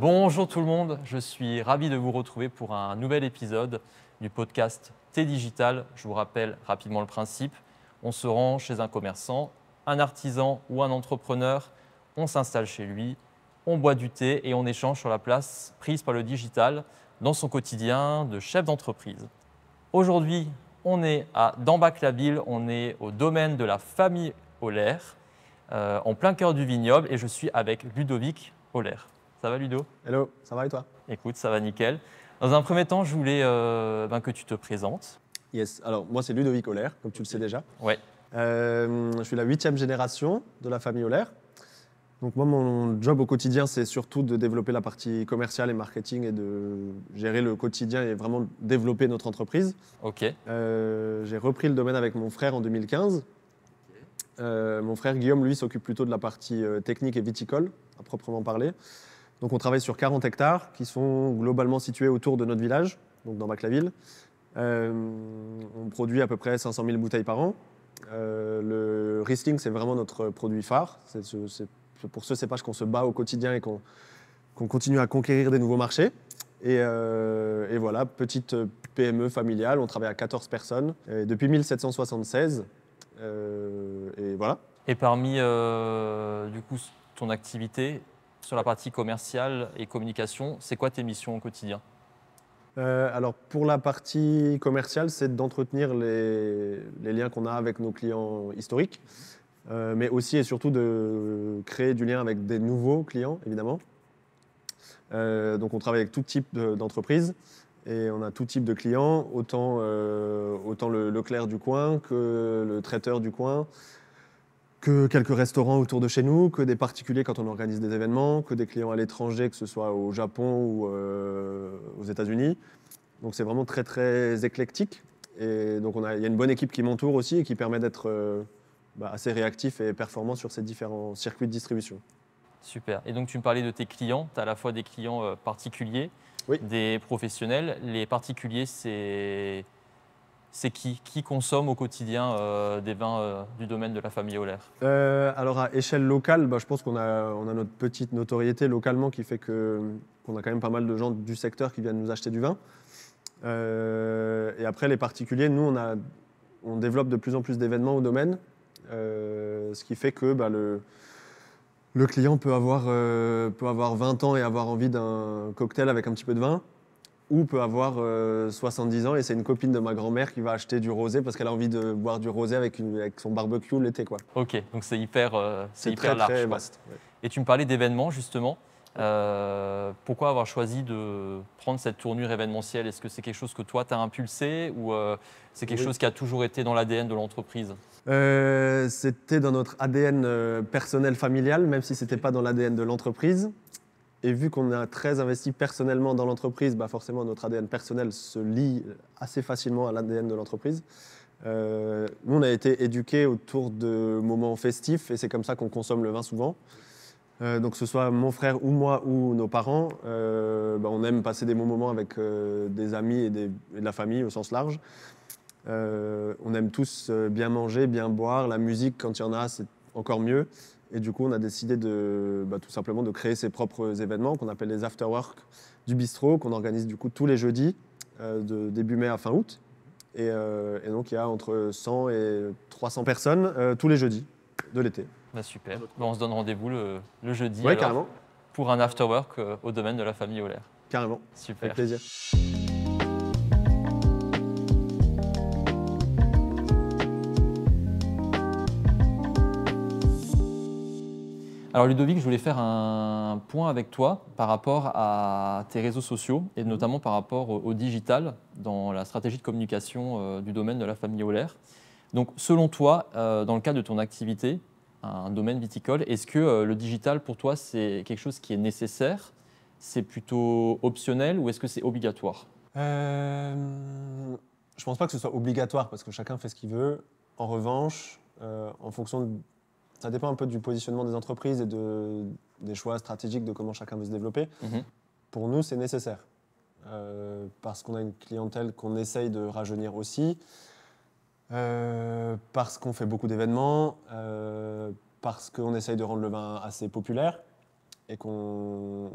Bonjour tout le monde, je suis ravi de vous retrouver pour un nouvel épisode du podcast T-Digital. Je vous rappelle rapidement le principe. On se rend chez un commerçant, un artisan ou un entrepreneur, on s'installe chez lui, on boit du thé et on échange sur la place prise par le digital dans son quotidien de chef d'entreprise. Aujourd'hui, on est à Dambach-la-Ville, on est au domaine de la famille Holler, en plein cœur du vignoble et je suis avec Ludovic Holler. Ça va Ludo? Hello, ça va et toi? Écoute, ça va nickel. Dans un premier temps, je voulais que tu te présentes. Yes, alors moi c'est Ludovic Holler, comme tu le sais déjà. Ouais. Je suis la 8e génération de la famille Holler. Donc moi, mon job au quotidien, c'est surtout de développer la partie commerciale et marketing et de gérer le quotidien et vraiment développer notre entreprise. Ok. J'ai repris le domaine avec mon frère en 2015. Mon frère Guillaume, lui, s'occupe plutôt de la partie technique et viticole, à proprement parler. Donc on travaille sur 40 hectares qui sont globalement situés autour de notre village, donc dans Dambach-la-Ville. On produit à peu près 500 000 bouteilles par an. Le Riesling, c'est vraiment notre produit phare. C'est pour ce cépage qu'on se bat au quotidien et qu'on continue à conquérir des nouveaux marchés. Et voilà, petite PME familiale, on travaille à 14 personnes depuis 1776. Et voilà. Et parmi du coup ton activité sur la partie commerciale et communication, c'est quoi tes missions au quotidien? Alors pour la partie commerciale, c'est d'entretenir les liens qu'on a avec nos clients historiques, mais aussi et surtout de créer du lien avec des nouveaux clients, évidemment. Donc on travaille avec tout type d'entreprises et on a tout type de clients, autant le Leclerc du coin que le traiteur du coin, que quelques restaurants autour de chez nous, que des particuliers quand on organise des événements, que des clients à l'étranger, que ce soit au Japon ou aux États-Unis. Donc c'est vraiment très très éclectique. Et donc il y a une bonne équipe qui m'entoure aussi et qui permet d'être assez réactif et performant sur ces différents circuits de distribution. Super. Et donc tu me parlais de tes clients, tu as à la fois des clients particuliers, Oui. des professionnels. Les particuliers, c'est qui consomme au quotidien des vins du domaine de la famille Holler? Alors à échelle locale, je pense qu'on a notre petite notoriété localement qui fait qu'on a quand même pas mal de gens du secteur qui viennent nous acheter du vin. Et après les particuliers, nous on développe de plus en plus d'événements au domaine, ce qui fait que le client peut avoir 20 ans et avoir envie d'un cocktail avec un petit peu de vin, ou peut avoir 70 ans et c'est une copine de ma grand-mère qui va acheter du rosé parce qu'elle a envie de boire du rosé avec son barbecue l'été, quoi. Ok, donc c'est hyper Très, large, très quoi. vaste. Ouais. Et tu me parlais d'événements justement. Pourquoi avoir choisi de prendre cette tournure événementielle? Est-ce que c'est quelque chose que toi, tu as impulsé ou c'est quelque chose qui a toujours été dans l'ADN de l'entreprise? C'était dans notre ADN personnel familial, même si ce n'était pas dans l'ADN de l'entreprise. Et vu qu'on a très investi personnellement dans l'entreprise, forcément notre ADN personnel se lie assez facilement à l'ADN de l'entreprise. Nous, on a été éduqués autour de moments festifs et c'est comme ça qu'on consomme le vin souvent. Donc que ce soit mon frère ou moi ou nos parents, on aime passer des bons moments avec des amis et de la famille au sens large. On aime tous bien manger, bien boire. La musique, quand il y en a, c'est encore mieux. Et du coup, on a décidé tout simplement de créer ses propres événements qu'on appelle les afterwork du bistrot, qu'on organise du coup tous les jeudis, de début mai à fin août. Et donc, il y a entre 100 et 300 personnes tous les jeudis de l'été. Super. On se donne rendez-vous le jeudi Oui, carrément. pour un afterwork au domaine de la famille Holler. Carrément. Super. Avec plaisir. Alors Ludovic, je voulais faire un point avec toi par rapport à tes réseaux sociaux et notamment par rapport au digital dans la stratégie de communication du domaine de la famille Holler. Donc selon toi, dans le cadre de ton activité, un domaine viticole, est-ce que le digital pour toi c'est quelque chose qui est nécessaire, c'est plutôt optionnel ou est-ce que c'est obligatoire? Je pense pas que ce soit obligatoire parce que chacun fait ce qu'il veut. En revanche, en fonction ça dépend un peu du positionnement des entreprises et des choix stratégiques de comment chacun veut se développer. Pour nous, c'est nécessaire parce qu'on a une clientèle qu'on essaye de rajeunir aussi, parce qu'on fait beaucoup d'événements, parce qu'on essaye de rendre le vin assez populaire et qu'on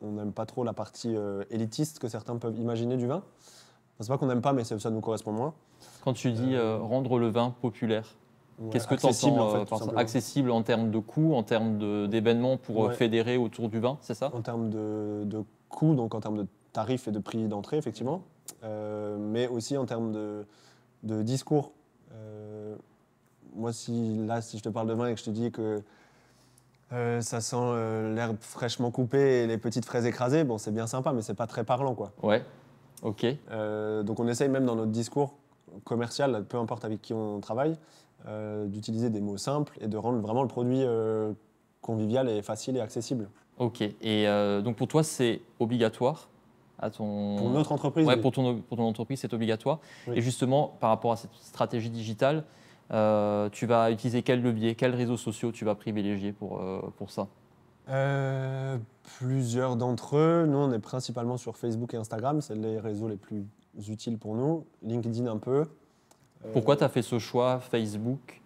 on n'aime pas trop la partie élitiste que certains peuvent imaginer du vin. Enfin, c'est pas qu'on n'aime pas, mais ça nous correspond moins. Quand tu dis rendre le vin populaire, Ouais, qu'est-ce que tu accessible, entends en fait, tout par ça? simplement. Accessible en termes de coûts, en termes d'événements pour Ouais. fédérer autour du vin, c'est ça? En termes de coûts, donc en termes de tarifs et de prix d'entrée, effectivement, mais aussi en termes de discours. Moi, si je te parle de vin et que je te dis que ça sent l'herbe fraîchement coupée et les petites fraises écrasées, bon, c'est bien sympa, mais c'est pas très parlant, quoi. Ouais, ok. Donc on essaye même dans notre discours commercial, peu importe avec qui on travaille, d'utiliser des mots simples et de rendre vraiment le produit convivial et facile et accessible. Ok. Et donc pour toi, c'est obligatoire à ton... Pour notre entreprise, Ouais, oui. pour ton entreprise, c'est obligatoire. Oui. Et justement, par rapport à cette stratégie digitale, tu vas utiliser quel levier, quels réseaux sociaux tu vas privilégier pour ça? Plusieurs d'entre eux. Nous, on est principalement sur Facebook et Instagram. C'est les réseaux les plus utiles pour nous. LinkedIn un peu. Pourquoi tu as fait ce choix Facebook,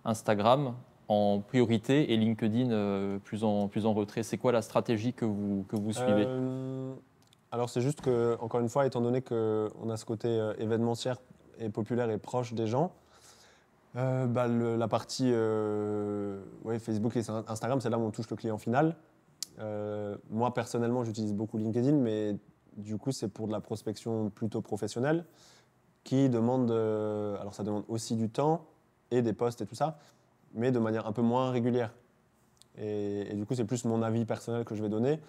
Instagram en priorité et LinkedIn plus en retrait? C'est quoi la stratégie que vous suivez? Alors, c'est juste que, encore une fois, étant donné qu'on a ce côté événementiel et populaire et proche des gens, la partie ouais, Facebook et Instagram, c'est là où on touche le client final. Moi, personnellement, j'utilise beaucoup LinkedIn, mais du coup, c'est pour de la prospection plutôt professionnelle qui demande, alors ça demande aussi du temps et des posts et tout ça, mais de manière un peu moins régulière. Et du coup, c'est plus mon avis personnel que je vais donner,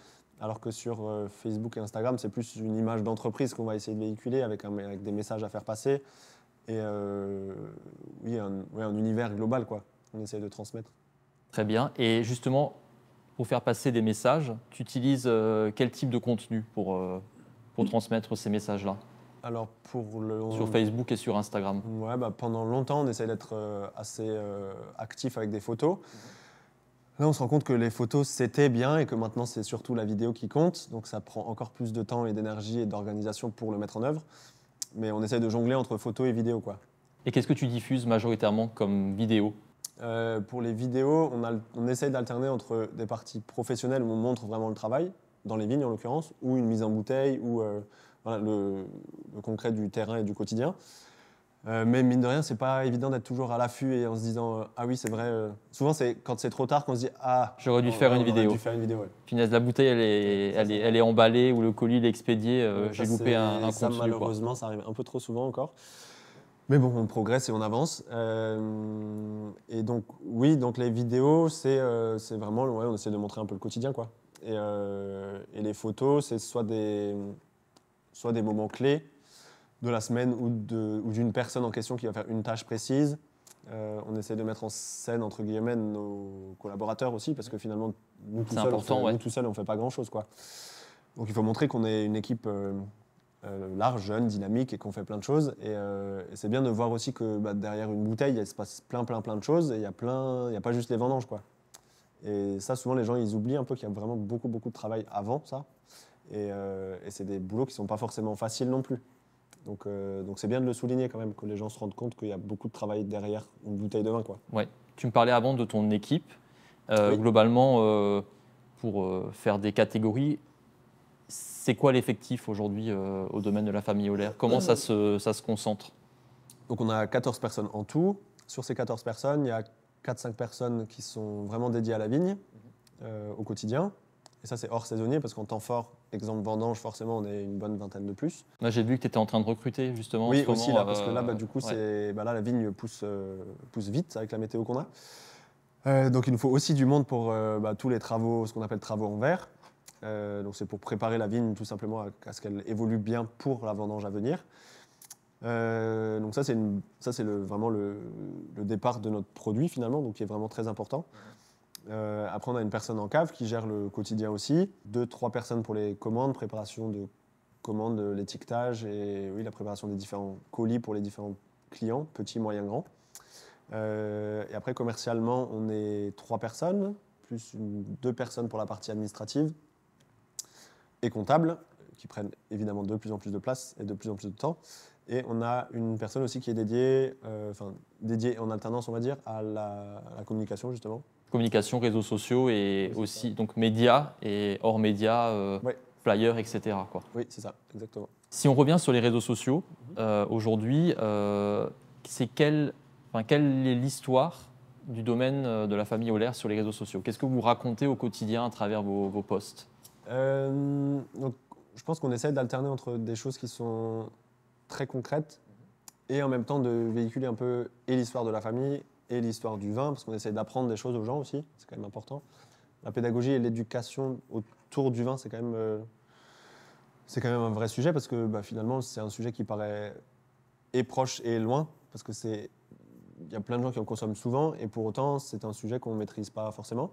alors que sur Facebook et Instagram, c'est plus une image d'entreprise qu'on va essayer de véhiculer avec des messages à faire passer et oui, un univers global, quoi. On essaie de transmettre. Très bien. Et justement, pour faire passer des messages, tu utilises quel type de contenu pour transmettre ces messages-là Alors sur Facebook et sur Instagram? Ouais, pendant longtemps, on essaie d'être assez actif avec des photos. Là, on se rend compte que les photos, c'était bien et que maintenant, c'est surtout la vidéo qui compte. Donc, ça prend encore plus de temps et d'énergie et d'organisation pour le mettre en œuvre. Mais on essaie de jongler entre photos et vidéo, quoi. Et qu'est-ce que tu diffuses majoritairement comme vidéo? Pour les vidéos, on essaie d'alterner entre des parties professionnelles où on montre vraiment le travail, dans les vignes en l'occurrence, ou une mise en bouteille, ou voilà, le concret du terrain et du quotidien. Mais mine de rien, c'est pas évident d'être toujours à l'affût et en se disant ah oui, c'est vrai. Souvent, c'est quand c'est trop tard qu'on se dit ah, J'aurais dû faire une vidéo. On aurait dû faire une vidéo, ouais. Punaise, la bouteille, elle est emballée ou le colis il est expédié. J'ai Ça, loupé un ça, contenu. malheureusement, ça arrive un peu trop souvent encore. Mais bon, on progresse et on avance. Et donc, oui, donc les vidéos, c'est vraiment, ouais, on essaie de montrer un peu le quotidien, quoi. Et les photos, c'est soit des moments clés de la semaine ou d'une personne en question qui va faire une tâche précise. On essaie de mettre en scène, entre guillemets, nos collaborateurs aussi, parce que finalement, nous tout seuls, on ne fait pas grand-chose, quoi. Donc il faut montrer qu'on est une équipe large, jeune, dynamique et qu'on fait plein de choses. Et c'est bien de voir aussi que derrière une bouteille, il se passe plein de choses et il n'y a pas juste les vendanges, quoi. Et ça, souvent, les gens, ils oublient un peu qu'il y a vraiment beaucoup de travail avant ça. Et c'est des boulots qui ne sont pas forcément faciles non plus. Donc c'est bien de le souligner quand même, que les gens se rendent compte qu'il y a beaucoup de travail derrière une bouteille de vin, quoi. Ouais. Tu me parlais avant de ton équipe. Oui. Globalement, pour faire des catégories, c'est quoi l'effectif aujourd'hui au domaine de la famille Oller? Comment ça se concentre? Donc on a 14 personnes en tout. Sur ces 14 personnes, il y a 4-5 personnes qui sont vraiment dédiées à la vigne au quotidien. Et ça, c'est hors saisonnier parce qu'en temps fort, exemple vendange, forcément, on est une bonne vingtaine de plus. Là, j'ai vu que tu étais en train de recruter justement. Oui, en ce aussi, moment, là, parce que là, du coup, ouais. là, la vigne pousse vite avec la météo qu'on a. Donc il nous faut aussi du monde pour tous les travaux, ce qu'on appelle travaux en verre. Donc c'est pour préparer la vigne tout simplement à ce qu'elle évolue bien pour la vendange à venir. Donc ça, c'est vraiment le départ de notre produit finalement, donc qui est vraiment très important. Après, on a une personne en cave qui gère le quotidien aussi. 2-3 personnes pour les commandes, préparation de commandes, l'étiquetage et oui, la préparation des différents colis pour les différents clients, petits, moyens, grands. Et après, commercialement, on est 3 personnes, plus 2 personnes pour la partie administrative et comptable, qui prennent évidemment de plus en plus de place et de plus en plus de temps. Et on a une personne aussi qui est dédiée, dédiée en alternance, on va dire, à la communication, justement. Communication, réseaux sociaux et Oui, c'est aussi donc médias et hors médias, Ouais. flyers, etc., quoi. Oui, c'est ça, exactement. Si on revient sur les réseaux sociaux, aujourd'hui, quelle est l'histoire du domaine de la famille Holler sur les réseaux sociaux? Qu'est-ce que vous racontez au quotidien à travers vos posts? Donc, je pense qu'on essaie d'alterner entre des choses qui sont très concrètes et en même temps de véhiculer un peu et l'histoire de la famille et l'histoire du vin, parce qu'on essaie d'apprendre des choses aux gens aussi, c'est quand même important. La pédagogie et l'éducation autour du vin, c'est quand même un vrai sujet, parce que finalement, c'est un sujet qui paraît et proche et loin, parce que il y a plein de gens qui en consomment souvent, et pour autant, c'est un sujet qu'on ne maîtrise pas forcément,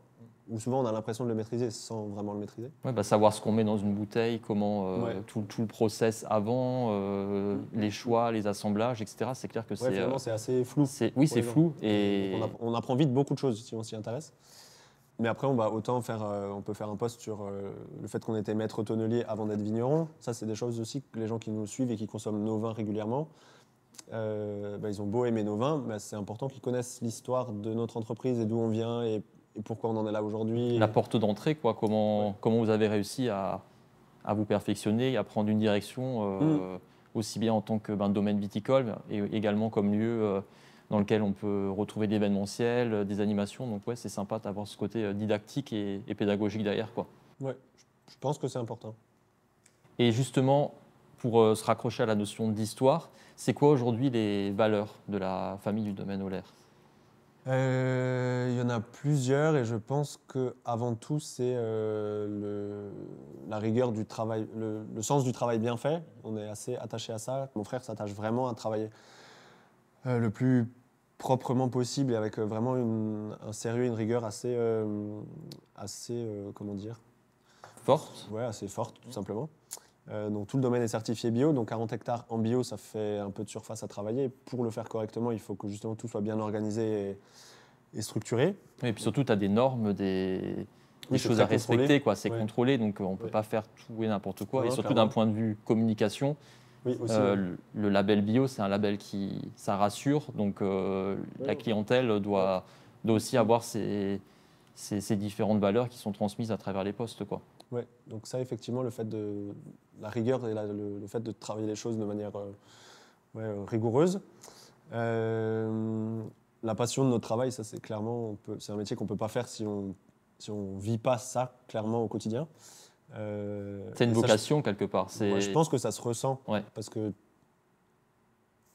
ou souvent on a l'impression de le maîtriser sans vraiment le maîtriser. Ouais, savoir ce qu'on met dans une bouteille, comment Ouais. tout le process avant, les choix, les assemblages, etc. C'est clair que Ouais, finalement, c'est assez flou. Oui, c'est les gens. flou. Donc, on apprend vite beaucoup de choses si on s'y intéresse. Mais après, on va autant faire, on peut faire un post sur le fait qu'on était maître tonnelier avant d'être vigneron. Ça, c'est des choses aussi que les gens qui nous suivent et qui consomment nos vins régulièrement, ils ont beau aimer nos vins, mais c'est important qu'ils connaissent l'histoire de notre entreprise et d'où on vient et pourquoi on en est là aujourd'hui. La porte d'entrée, quoi. Comment vous avez réussi à vous perfectionner et à prendre une direction aussi bien en tant que domaine viticole et également comme lieu dans lequel on peut retrouver de l'événementiel, des animations. Donc ouais, c'est sympa d'avoir ce côté didactique et pédagogique derrière, quoi. Ouais, je pense que c'est important. Et justement, pour se raccrocher à la notion d'histoire, c'est quoi aujourd'hui les valeurs de la famille du domaine Holler? Il y en a plusieurs et je pense qu'avant tout, c'est la rigueur du travail, le sens du travail bien fait. On est assez attaché à ça. Mon frère s'attache vraiment à travailler le plus proprement possible et avec vraiment un sérieux, une rigueur assez comment dire, Forte. ouais, assez forte tout simplement. Donc tout le domaine est certifié bio, donc 40 hectares en bio, ça fait un peu de surface à travailler. Pour le faire correctement, il faut que justement tout soit bien organisé et structuré. Et puis surtout, tu as des normes, des choses à respecter, quoi. C'est contrôlé, donc on ne peut pas faire tout et n'importe quoi. Non, et surtout clairement. d'un point de vue communication, Oui, aussi, le label bio, c'est un label ça rassure. Donc la clientèle doit aussi avoir ces différentes valeurs qui sont transmises à travers les postes, quoi. Ouais, donc ça, effectivement, le fait de la rigueur et le fait de travailler les choses de manière rigoureuse. La passion de notre travail, ça, c'est clairement, c'est un métier qu'on ne peut pas faire si on vit pas ça, clairement, au quotidien. C'est une vocation, quelque part. Je pense que ça se ressent, parce que,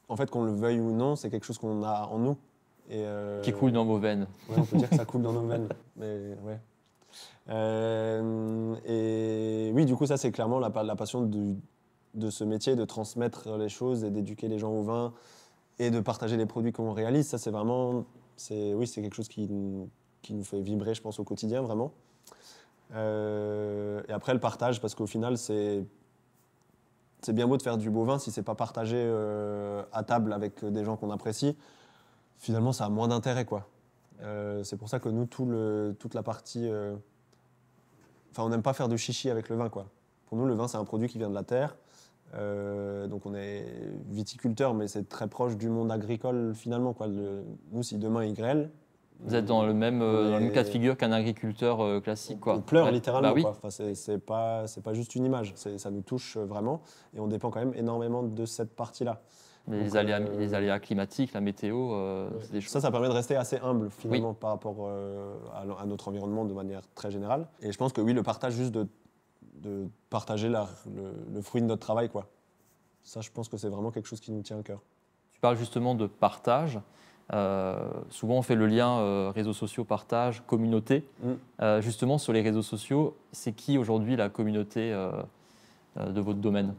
en fait, qu'on le veuille ou non, c'est quelque chose qu'on a en nous. Et, qui coule dans vos veines. Ouais, on peut dire que ça coule dans nos veines, mais ouais. Et oui, du coup, ça, c'est clairement la passion de ce métier, de transmettre les choses et d'éduquer les gens au vin et de partager les produits qu'on réalise. Ça, c'est vraiment, c'est quelque chose qui nous fait vibrer, je pense, au quotidien, vraiment. Et après, le partage, parce qu'au final, c'est bien beau de faire du beau vin si c'est pas partagé à table avec des gens qu'on apprécie. Finalement, ça a moins d'intérêt, quoi. C'est pour ça que nous, toute la partie... on n'aime pas faire de chichi avec le vin, quoi. Pour nous, le vin, c'est un produit qui vient de la terre. Donc on est viticulteur, mais c'est très proche du monde agricole, finalement, quoi. Nous, si demain il grêle... Vous êtes dans le même cas de figure qu'un agriculteur classique, quoi. On pleure littéralement, oui. quoi. Enfin, c'est pas juste une image, ça nous touche vraiment. Et on dépend quand même énormément de cette partie-là. Les aléas climatiques, la météo, c'est des choses. Ça permet de rester assez humble finalement par rapport à notre environnement de manière très générale. Et je pense que oui, le partage, juste de partager le fruit de notre travail, quoi. Ça, je pense que c'est vraiment quelque chose qui nous tient à cœur. Tu parles justement de partage. Souvent, on fait le lien réseaux sociaux, partage, communauté. Justement, sur les réseaux sociaux, c'est qui aujourd'hui la communauté de votre domaine?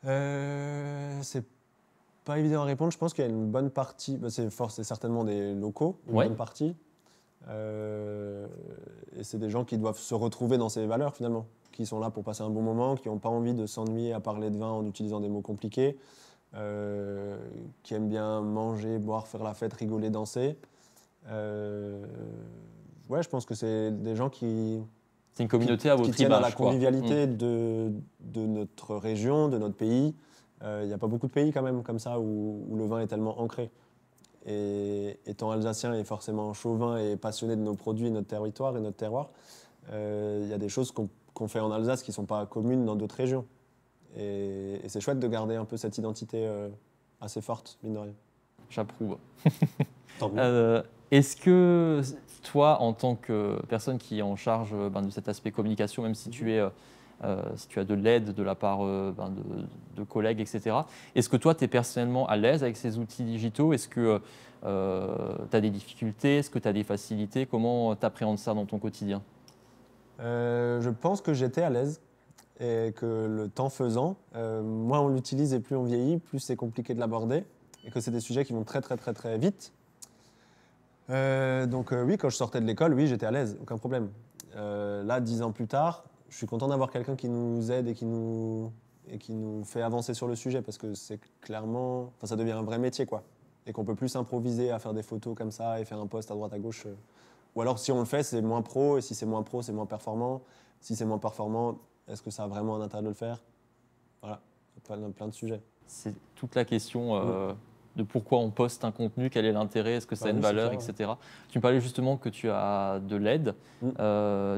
C'est pas évident à répondre. Je pense qu'il y a une bonne partie, c'est certainement des locaux, une bonne partie. Et c'est des gens qui doivent se retrouver dans ces valeurs finalement, qui sont là pour passer un bon moment, qui n'ont pas envie de s'ennuyer à parler de vin en utilisant des mots compliqués, qui aiment bien manger, boire, faire la fête, rigoler, danser. Ouais, je pense que c'est des gens qui... C'est une communauté à votre qui tiennent image, à la convivialité de notre région, de notre pays, Il n'y a pas beaucoup de pays quand même comme ça où le vin est tellement ancré. Et étant alsacien et forcément chauvin et passionné de nos produits, notre territoire et notre terroir, il y a des choses qu'on fait en Alsace qui ne sont pas communes dans d'autres régions. Et c'est chouette de garder un peu cette identité assez forte, mine de rien. J'approuve. Tant mieux. Est-ce que toi, en tant que personne qui est en charge de cet aspect communication, même si tu as de l'aide de la part de collègues, etc., est-ce que toi, tu es personnellement à l'aise avec ces outils digitaux? Est-ce que tu as des difficultés? Est-ce que tu as des facilités? Comment tu appréhendes ça dans ton quotidien? Je pense que j'étais à l'aise et que le temps faisant, moins on l'utilise et plus on vieillit, plus c'est compliqué de l'aborder et que c'est des sujets qui vont très très très très vite. Donc oui, quand je sortais de l'école, oui, j'étais à l'aise, aucun problème. Là, 10 ans plus tard, je suis content d'avoir quelqu'un qui nous aide et qui nous fait avancer sur le sujet parce que c'est clairement, ça devient un vrai métier quoi. Et qu'on peut plus s'improviser à faire des photos comme ça et faire un post à droite à gauche. Ou alors si on le fait, c'est moins pro et si c'est moins pro, c'est moins performant. Si c'est moins performant, est-ce que ça a vraiment un intérêt de le faire? Voilà, plein de sujets. C'est toute la question de pourquoi on poste un contenu, quel est l'intérêt, est-ce que ça a une valeur, etc. Tu me parlais justement que tu as de l'aide.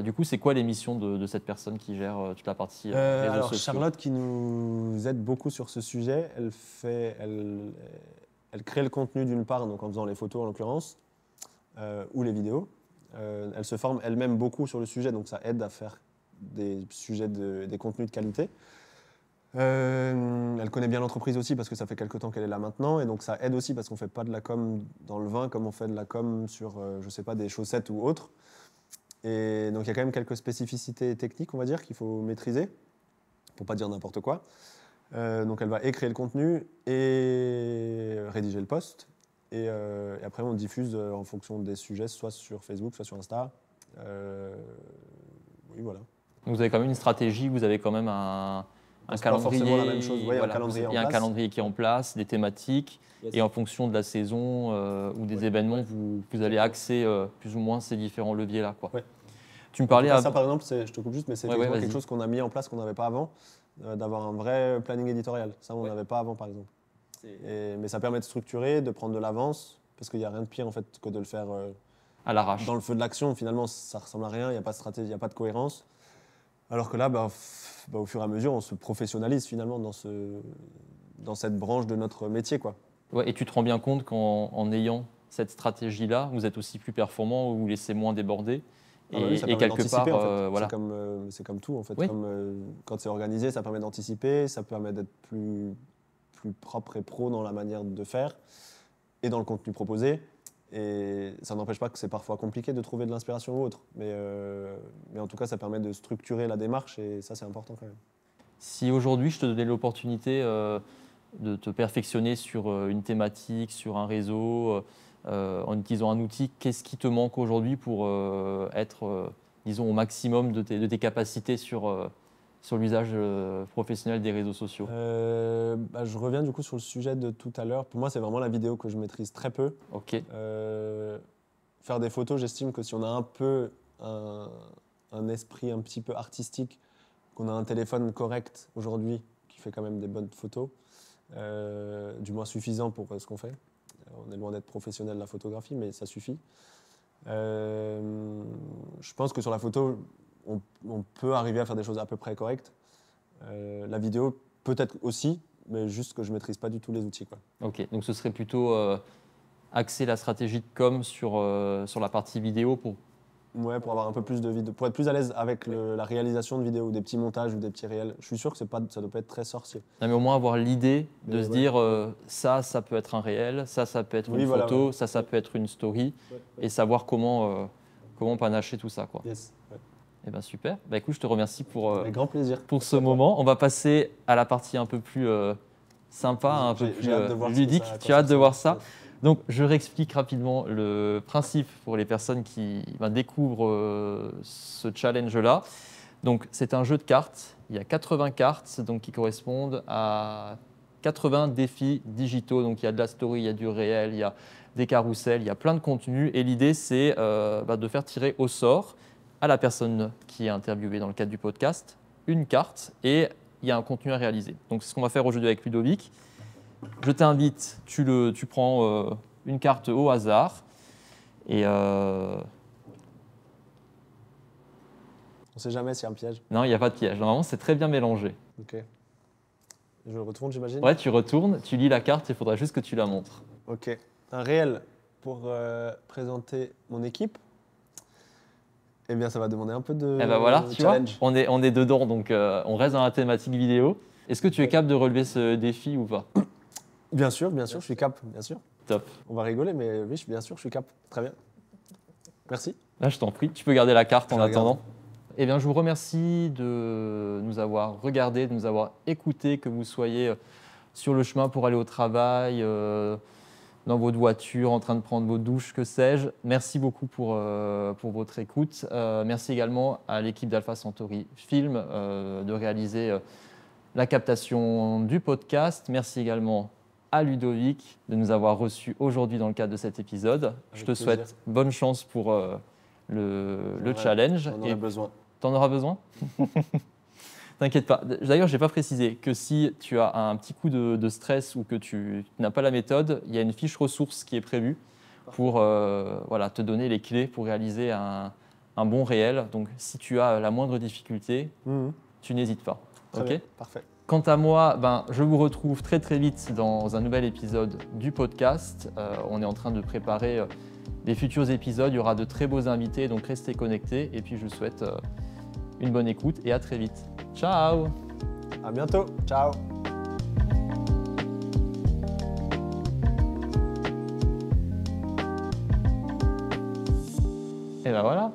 Du coup, c'est quoi les missions de cette personne qui gère toute la partie réseaux alors, sociaux? Charlotte qui nous aide beaucoup sur ce sujet, elle crée le contenu d'une part, donc en faisant les photos en l'occurrence, ou les vidéos. Elle se forme elle-même beaucoup sur le sujet, donc ça aide à faire des contenus de qualité. Elle connaît bien l'entreprise aussi parce que ça fait quelques temps qu'elle est là maintenant et donc ça aide aussi parce qu'on ne fait pas de la com dans le vin comme on fait de la com sur, je sais pas, des chaussettes ou autres. Et donc il y a quand même quelques spécificités techniques, on va dire, qu'il faut maîtriser pour pas dire n'importe quoi. Donc elle va écrire le contenu et rédiger le post. Et après on diffuse en fonction des sujets, soit sur Facebook, soit sur Insta. Oui, voilà. Donc vous avez quand même une stratégie, vous avez quand même un calendrier. Pas forcément la même chose. Ouais, Voilà, il y a un calendrier qui est en place, des thématiques, Yes. et en fonction de la saison ou des événements, vous allez axer plus ou moins ces différents leviers-là, quoi. Ouais. Tu me parlais ça, par exemple, je te coupe juste, mais c'est quelque chose qu'on a mis en place qu'on n'avait pas avant, d'avoir un vrai planning éditorial. Ça, on n'avait pas avant, par exemple. Mais ça permet de structurer, de prendre de l'avance, parce qu'il n'y a rien de pire en fait que de le faire à l'arrache. Dans le feu de l'action. Finalement, ça ressemble à rien, il n'y a pas de stratégie, il n'y a pas de cohérence. Alors que là, au fur et à mesure, on se professionnalise finalement dans cette branche de notre métier, quoi. Ouais, et tu te rends bien compte qu'en ayant cette stratégie-là, vous êtes aussi plus performant ou vous laissez moins déborder. Oui, et quelque part, en fait. voilà. C'est comme tout en fait. Oui. Quand c'est organisé, ça permet d'anticiper, ça permet d'être plus propre et pro dans la manière de faire et dans le contenu proposé. Et ça n'empêche pas que c'est parfois compliqué de trouver de l'inspiration ou autre. Mais en tout cas, ça permet de structurer la démarche et ça, c'est important quand même. Si aujourd'hui, je te donnais l'opportunité de te perfectionner sur une thématique, sur un réseau, en utilisant un outil, qu'est-ce qui te manque aujourd'hui pour être, disons, au maximum de tes capacités sur l'usage professionnel des réseaux sociaux? Je reviens du coup sur le sujet de tout à l'heure. Pour moi, c'est vraiment la vidéo que je maîtrise très peu. Ok. Faire des photos, j'estime que si on a un peu un esprit un petit peu artistique, qu'on a un téléphone correct aujourd'hui qui fait quand même des bonnes photos, du moins suffisant pour ce qu'on fait. On est loin d'être professionnel de la photographie, mais ça suffit. Je pense que sur la photo, on peut arriver à faire des choses à peu près correctes. La vidéo, peut-être aussi, mais juste que je ne maîtrise pas du tout les outils, quoi. Ok, donc ce serait plutôt axer la stratégie de com sur la partie vidéo pour pour avoir un peu plus de vidéos, pour être plus à l'aise avec la réalisation de vidéos, des petits montages ou des petits réels. Je suis sûr que ça ne doit pas être très sorcier. Non, mais au moins avoir l'idée de se dire ça peut être un réel, ça peut être une photo, ça peut être une story, et savoir comment panacher tout ça, quoi. Yes. Ouais. Eh ben super. Bah écoute, je te remercie avec grand plaisir pour ce moment. On va passer à la partie un peu plus sympa, un peu plus ludique. Tu as hâte de voir ça. Donc, je réexplique rapidement le principe pour les personnes qui découvrent ce challenge-là. Donc, c'est un jeu de cartes. Il y a 80 cartes donc, qui correspondent à 80 défis digitaux. Donc, il y a de la story, il y a du réel, il y a des carousels, il y a plein de contenus. Et l'idée, c'est de faire tirer au sort à la personne qui est interviewée dans le cadre du podcast une carte. Et il y a un contenu à réaliser. Donc c'est ce qu'on va faire aujourd'hui avec Ludovic. Je t'invite, tu prends une carte au hasard et On ne sait jamais s'il y a un piège. non, il n'y a pas de piège. Normalement, c'est très bien mélangé. Ok. Je le retourne, j'imagine. Ouais, tu retournes, tu lis la carte, il faudra juste que tu la montres. Ok. Un réel pour présenter mon équipe. Eh bien, ça va demander un peu de Et ben voilà, tu vois, challenge. on est dedans, donc on reste dans la thématique vidéo. Est-ce que tu es capable de relever ce défi ou pas? Bien sûr, je suis cap, bien sûr. Top. On va rigoler, mais oui, bien sûr, je suis cap. Très bien. Merci. Là, je t'en prie, tu peux garder la carte Je en la garde. attendant. Eh bien, je vous remercie de nous avoir regardés, de nous avoir écoutés, que vous soyez sur le chemin pour aller au travail, dans votre voiture, en train de prendre votre douche, que sais-je. Merci beaucoup pour votre écoute. Merci également à l'équipe d'Alpha Centauri Film de réaliser la captation du podcast. Merci également à Ludovic de nous avoir reçus aujourd'hui dans le cadre de cet épisode. Je te plaisir. souhaite bonne chance pour le challenge. On en a besoin. T'en auras besoin? T'inquiète pas. D'ailleurs, je n'ai pas précisé que si tu as un petit coup de stress ou que tu n'as pas la méthode, il y a une fiche ressources qui est prévue pour te donner les clés pour réaliser un bon réel. Donc, si tu as la moindre difficulté, tu n'hésites pas. Très Ok. bien. Parfait. Quant à moi, je vous retrouve très très vite dans un nouvel épisode du podcast. On est en train de préparer des futurs épisodes. Il y aura de très beaux invités, donc restez connectés. Et puis, je vous souhaite une bonne écoute et à très vite. Ciao! À bientôt. Ciao. Et ben voilà.